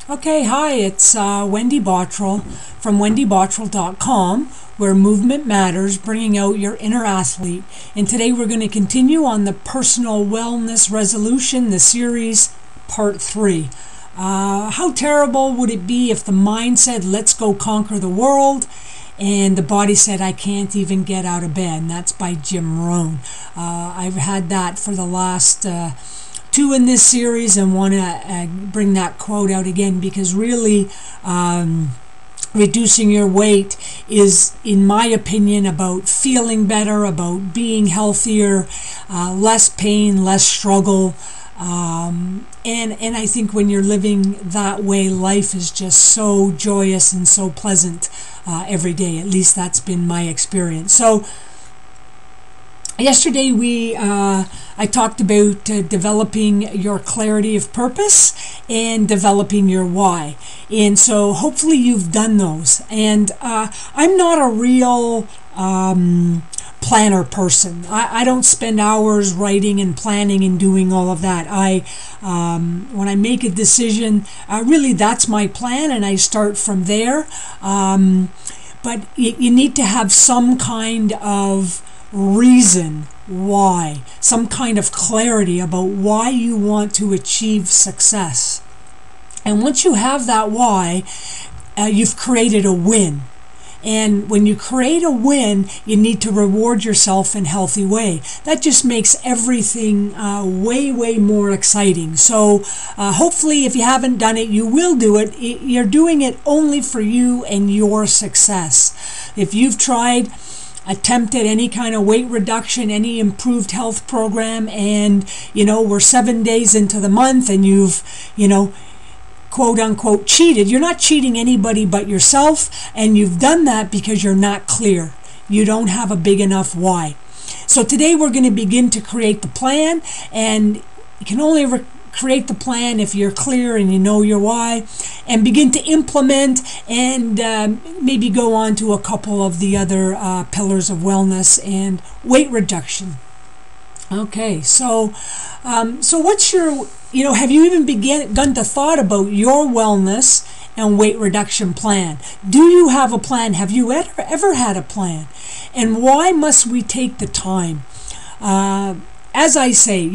Okay, hi, it's Wendy Bottrell from wendybottrell.com, where movement matters, bringing out your inner athlete. And today we're going to continue on the personal wellness resolution, the series, part 3. How terrible would it be if the mind said, let's go conquer the world, and the body said, I can't even get out of bed? And that's by Jim Rohn. I've had that for the last 2 in this series, and want to bring that quote out again, because really reducing your weight is, in my opinion, about feeling better, about being healthier, less pain, less struggle. And I think when you're living that way, life is just so joyous and so pleasant every day. At least that's been my experience. So yesterday I talked about developing your clarity of purpose and developing your why. And so hopefully you've done those. And I'm not a real planner person. I don't spend hours writing and planning and doing all of that. When I make a decision, really that's my plan, and I start from there. But you need to have some kind of reason why, some kind of clarity about why you want to achieve success. And once you have that why, you've created a win. And when you create a win, you need to reward yourself in a healthy way. That just makes everything way more exciting. So hopefully, if you haven't done it, you will do it. You're doing it only for you and your success. If you've attempted any kind of weight reduction, any improved health program, and we're 7 days into the month and you've quote unquote cheated, you're not cheating anybody but yourself, and you've done that because you're not clear. You don't have a big enough why. So today we're going to begin to create the plan, and you can only create the plan if you're clear and you know your why, and begin to implement, and maybe go on to a couple of the other pillars of wellness and weight reduction. Okay, so what's your, have you even begun to thought about your wellness and weight reduction plan? Do you have a plan? Have you ever had a plan? And why must we take the time? As I say,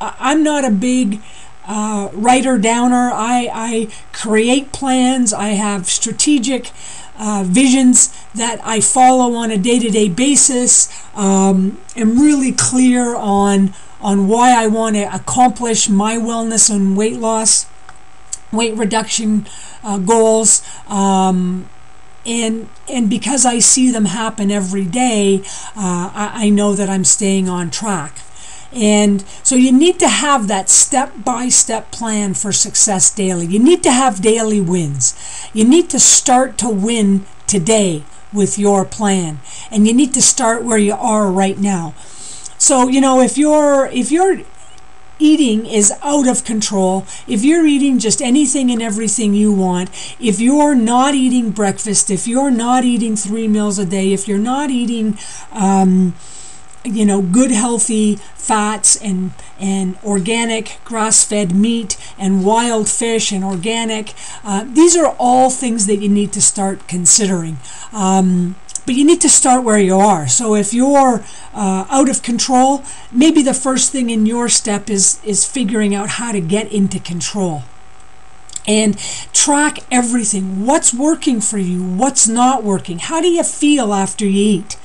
I'm not a big writer downer. I create plans. I have strategic visions that I follow on a day-to-day basis. Am really clear on why I want to accomplish my wellness and weight loss, weight reduction goals. And because I see them happen every day, I know that I'm staying on track. And so you need to have that step-by-step plan for success daily. You need to have daily wins. You need to start to win today with your plan. And you need to start where you are right now. So, if your eating is out of control, if you're eating just anything and everything you want, if you're not eating breakfast, if you're not eating 3 meals a day, if you're not eating good healthy fats and organic grass-fed meat and wild fish and organic, these are all things that you need to start considering. But you need to start where you are. So if you're out of control, maybe the first thing in your step is figuring out how to get into control. And track everything. What's working for you? What's not working? How do you feel after you eat?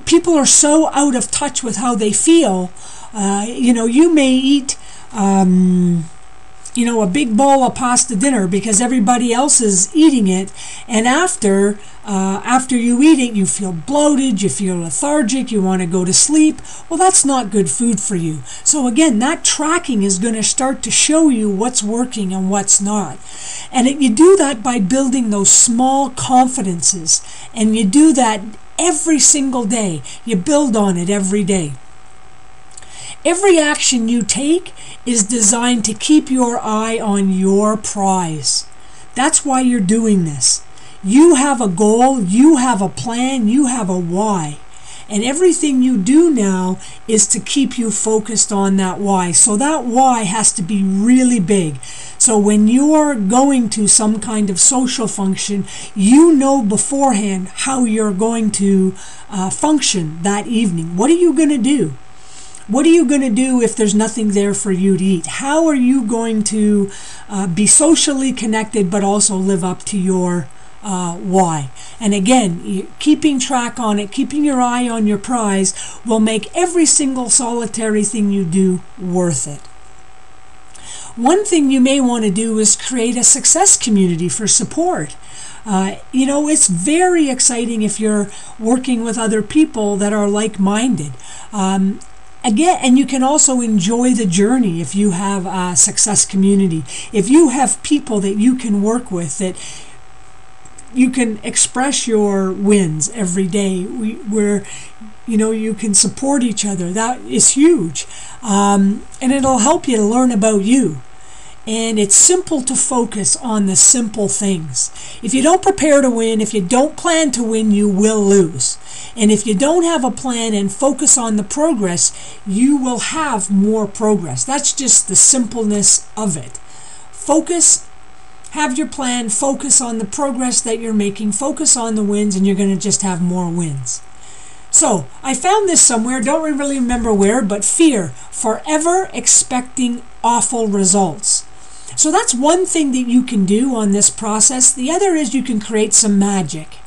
People are so out of touch with how they feel. You may eat a big bowl of pasta dinner because everybody else is eating it, and after you eat it, you feel bloated, you feel lethargic, you want to go to sleep. Well, that's not good food for you. So again, that tracking is going to start to show you what's working and what's not. And you do that by building those small confidences, and you do that every single day. You build on it every day. Every action you take is designed to keep your eye on your prize. That's why you're doing this. You have a goal, you have a plan, you have a why. And everything you do now is to keep you focused on that why. So that why has to be really big. So when you're going to some kind of social function, you know beforehand how you're going to function that evening. What are you going to do? What are you going to do if there's nothing there for you to eat? How are you going to be socially connected but also live up to your why? And again, keeping track on it, keeping your eye on your prize will make every single solitary thing you do worth it. One thing you may want to do is create a success community for support. It's very exciting if you're working with other people that are like-minded. Again, and you can also enjoy the journey if you have a success community. If you have people that you can work with, that you can express your wins every day, where you can support each other, that is huge. And it'll help you to learn about you. And it's simple to focus on the simple things. If you don't prepare to win, if you don't plan to win, you will lose. And if you don't have a plan and focus on the progress, you will have more progress. That's just the simpleness of it. Focus, have your plan, focus on the progress that you're making, focus on the wins, and you're going to just have more wins. So, I found this somewhere, don't really remember where, but fear, forever expecting awful results. So that's one thing that you can do on this process. The other is you can create some magic.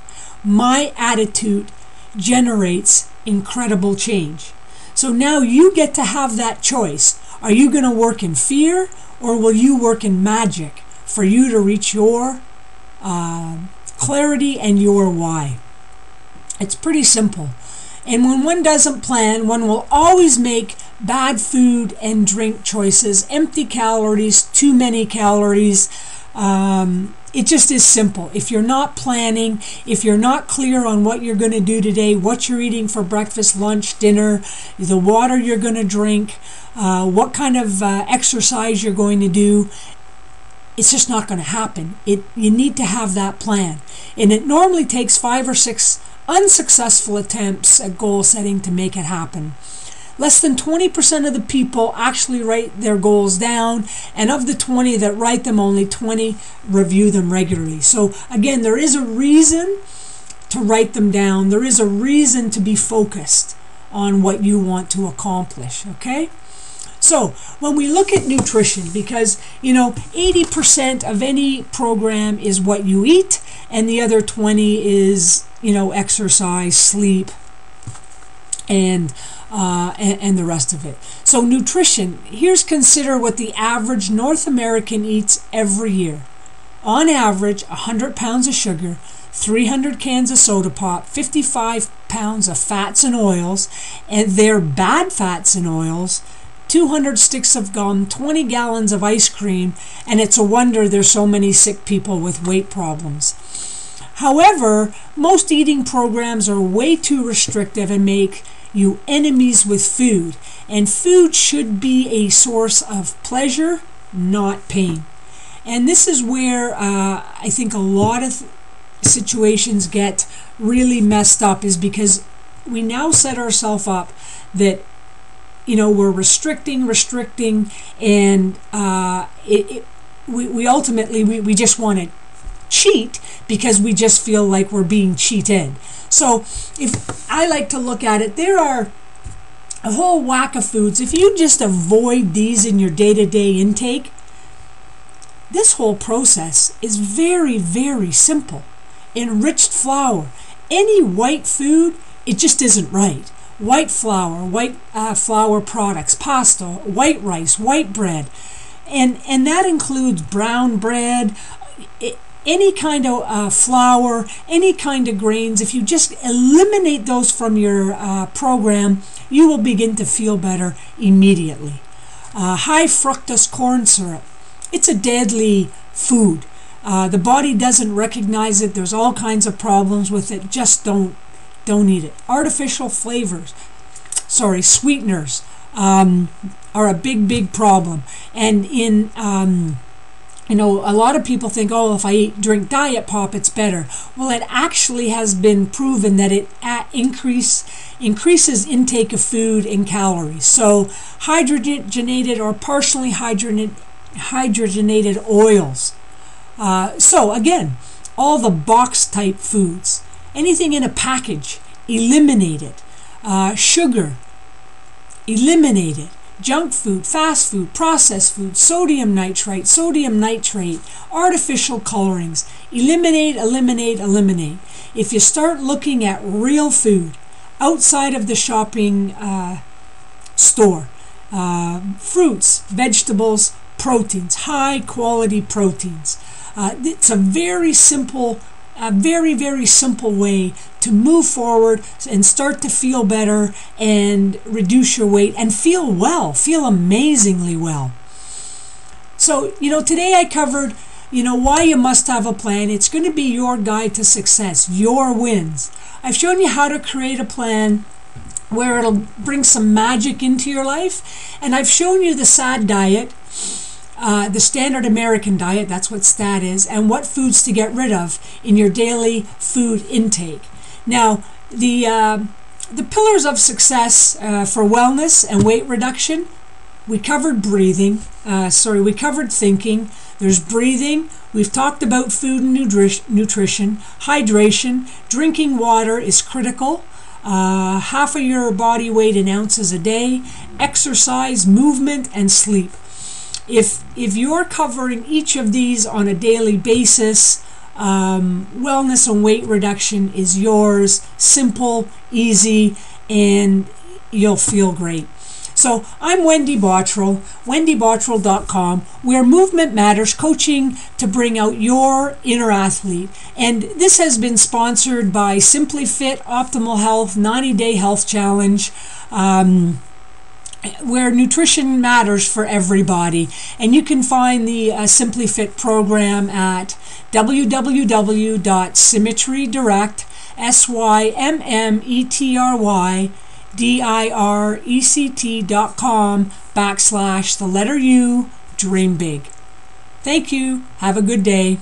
My attitude generates incredible change. So now you get to have that choice. Are you going to work in fear, or will you work in magic for you to reach your clarity and your why? It's pretty simple. And when one doesn't plan, one will always make bad food and drink choices, empty calories, too many calories. It just is simple. If you're not planning, if you're not clear on what you're going to do today, what you're eating for breakfast, lunch, dinner, the water you're going to drink, what kind of exercise you're going to do, it's just not going to happen. You need to have that plan. And it normally takes 5 or 6 unsuccessful attempts at goal setting to make it happen. Less than 20% of the people actually write their goals down, and of the 20 that write them, only 20 review them regularly. So again, there is a reason to write them down. There is a reason to be focused on what you want to accomplish, okay? So when we look at nutrition, because 80% of any program is what you eat, and the other 20 is exercise, sleep, and the rest of it. So nutrition, consider what the average North American eats every year. On average, 100 pounds of sugar, 300 cans of soda pop, 55 pounds of fats and oils, and they're bad fats and oils, 200 sticks of gum, 20 gallons of ice cream, and it's a wonder there's so many sick people with weight problems. However, most eating programs are way too restrictive and make you enemies with food. And food should be a source of pleasure, not pain. And this is where I think a lot of situations get really messed up, is because we now set ourselves up that we're restricting, and we ultimately just want to cheat because we just feel like we're being cheated. So if I like to look at it, there are a whole whack of foods. If you just avoid these in your day-to-day intake, this whole process is very, very simple. Enriched flour, any white food, it just isn't right. White flour, white flour products, pasta, white rice, white bread, and that includes brown bread, any kind of flour, any kind of grains. If you just eliminate those from your program, you will begin to feel better immediately. High fructose corn syrup, it's a deadly food. The body doesn't recognize it. There's all kinds of problems with it. Just don't eat it. Artificial flavors, sweeteners are a big problem. And in a lot of people think, oh, if I drink Diet Pop, it's better. Well, it actually has been proven that it increases intake of food and calories. So hydrogenated or partially hydrogenated oils. So again, all the box type foods, anything in a package, eliminate it. Sugar, eliminate it. Junk food, fast food, processed food, sodium nitrite, artificial colorings. Eliminate, eliminate, eliminate. If you start looking at real food outside of the shopping store, fruits, vegetables, proteins, high quality proteins. It's a very simple very simple way to move forward and start to feel better and reduce your weight and feel well, feel amazingly well. So, today I covered, why you must have a plan. It's going to be your guide to success, your wins. I've shown you how to create a plan where it'll bring some magic into your life, and I've shown you the SAD diet, the standard American diet, that's what STAT is, and what foods to get rid of in your daily food intake. Now, the pillars of success for wellness and weight reduction, we covered breathing, we covered thinking, there's breathing, we've talked about food and nutrition, hydration, drinking water is critical, half of your body weight in ounces a day, exercise, movement, and sleep. If you're covering each of these on a daily basis, wellness and weight reduction is yours. Simple, easy, and you'll feel great. So I'm Wendy Bottrell, wendybottrell.com, where movement matters, coaching to bring out your inner athlete. And this has been sponsored by Simply Fit, Optimal Health, 90-Day Health Challenge, where nutrition matters for everybody. And you can find the Simply Fit program at www.symmetrydirect, SYMMETRYDIRECT.com / the letter U, dream big. Thank you. Have a good day.